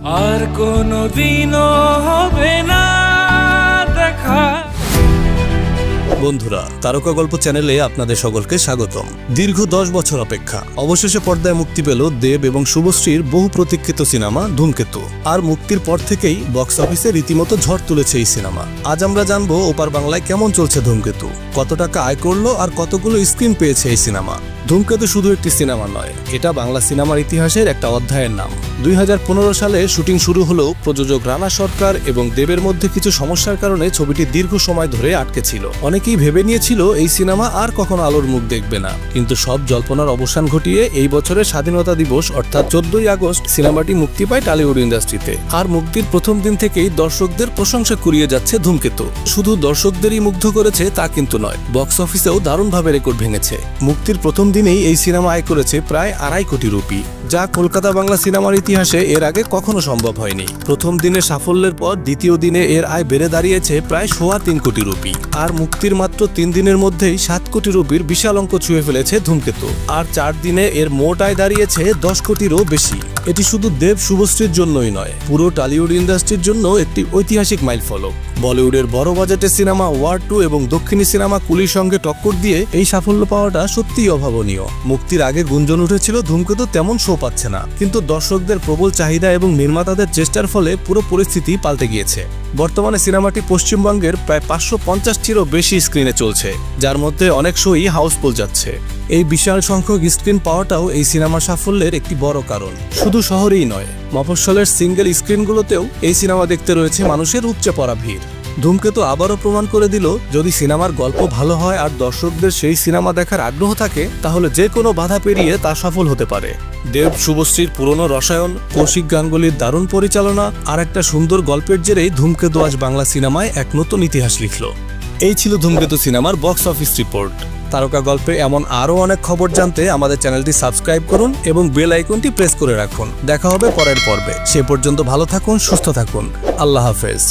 আর কোনোদিনও হবে না দেখা। বন্ধুরা, তারকা গল্প চ্যানেলে আপনাদের সকলকে স্বাগতম। দীর্ঘ 10 বছর অপেক্ষা, অবশেষে পর্দায় মুক্তি পেল দেব এবং শুভশ্রীর বহু প্রতীক্ষিত সিনেমা ধূমকেতু। আর মুক্তির পর থেকেই বক্স অফিসে রীতিমতো ঝড় তুলেছে এই সিনেমা। আজ আমরা জানবো ওপার বাংলায় কেমন চলছে ধূমকেতু, কত টাকা আয় করলো আর কতগুলো স্ক্রিন পেয়েছে এই সিনেমা। ধূমকেতু শুধু একটি সিনেমা নয়, এটা বাংলা সিনেমার ইতিহাসের একটা অধ্যায়ের নাম। 2015 সালে শুটিং শুরু হলেও প্রযোজক রানা সরকার এবং দেবের মধ্যে কিছু সমস্যার কারণে ছবিটি দীর্ঘ সময় ধরে আটকে ছিল। অনেকেই ভেবে নিয়েছিল এই সিনেমা আর কখনো আলোর মুখ দেখবে না, কিন্তু সব জল্পনার অবসান ঘটিয়ে এই বছরের স্বাধীনতা দিবস অর্থাৎ 14ই আগস্ট সিনেমাটি মুক্তি পায় টলিউড ইন্ডাস্ট্রিতে। আর মুক্তির প্রথম দিন থেকেই দর্শকদের প্রশংসা কুড়িয়ে যাচ্ছে ধূমকেতু। শুধু দর্শকদেরই মুগ্ধ করেছে তা কিন্তু নয়, বক্স অফিসেও দারুণভাবে রেকর্ড ভেঙেছে। মুক্তির প্রথম দিনেই এই সিনেমা আয় করেছে প্রায় 2.5 কোটি রুপি, যা কলকাতা বাংলা সিনেমার ইতিহাসে এর আগে কখনো সম্ভব হয়নি। প্রথম দিনের সাফল্যের পর দ্বিতীয় দিনে এর আয় বেড়ে দাঁড়িয়েছে প্রায় 3.25 কোটি রুপি। আর মুক্তির মাত্র 3 দিনের মধ্যেই 7 কোটি রুপির বিশাল অঙ্ক ছুঁয়ে ফেলেছে ধূমকেতু। আর 4 দিনে এর মোট আয় দাঁড়িয়েছে 10 কোটিরও বেশি। এটি শুধু দেব শুভশ্রীর জন্যই নয়, পুরো টলিউড ইন্ডাস্ট্রির জন্য একটি ঐতিহাসিক মাইলফলক। বলিউডের বড় বাজেটের সিনেমা ওয়ার 2 এবং দক্ষিণী সিনেমা কুলির সঙ্গে টক্কর দিয়ে এই সাফল্য পাওয়াটা সত্যিই অভাবনীয়। মুক্তির আগে গুঞ্জন উঠেছিল ধূমকেতু তেমন শো পাচ্ছে না, কিন্তু দর্শকদের প্রবল চাহিদা এবং নির্মাতাদের চেষ্টার ফলে পুরো পরিস্থিতি পাল্টে গিয়েছে। বর্তমানে সিনেমাটি পশ্চিমবঙ্গের প্রায় 550টিরও বেশি স্ক্রিনে চলছে, যার মধ্যে অনেক শোই হাউসফুল যাচ্ছে। এই বিশাল সংখ্যক স্ক্রিন পাওয়াটাও এই সিনেমার সাফল্যের একটি বড় কারণ। শুধু শহরেই নয়, মফস্বলের সিঙ্গেল স্ক্রিনগুলোতেও এই সিনেমা দেখতে রয়েছে মানুষের উপচে পড়া ভিড়। ধূমকেতু আবারও প্রমাণ করে দিল, যদি সিনেমার গল্প ভালো হয় আর দর্শকদের সেই সিনেমা দেখার আগ্রহ থাকে, তাহলে যে কোনো বাধা পেরিয়ে তা সফল হতে পারে। দেব শুভশ্রীর পুরনো রসায়ন, কৌশিক গাঙ্গুলির দারুণ পরিচালনা আর একটা সুন্দর গল্পের জেরেই ধূমকেতু আজ বাংলা সিনেমায় এক নতুন ইতিহাস লিখল। এই ছিল ধূমকেতু সিনেমার বক্স অফিস রিপোর্ট। তারকা গল্পে এমন আরও অনেক খবর জানতে আমাদের চ্যানেলটি সাবস্ক্রাইব করুন এবং বেল আইকনটি প্রেস করে রাখুন। দেখা হবে পরের পর্বে। সে পর্যন্ত ভালো থাকুন, সুস্থ থাকুন। আল্লাহ হাফেজ।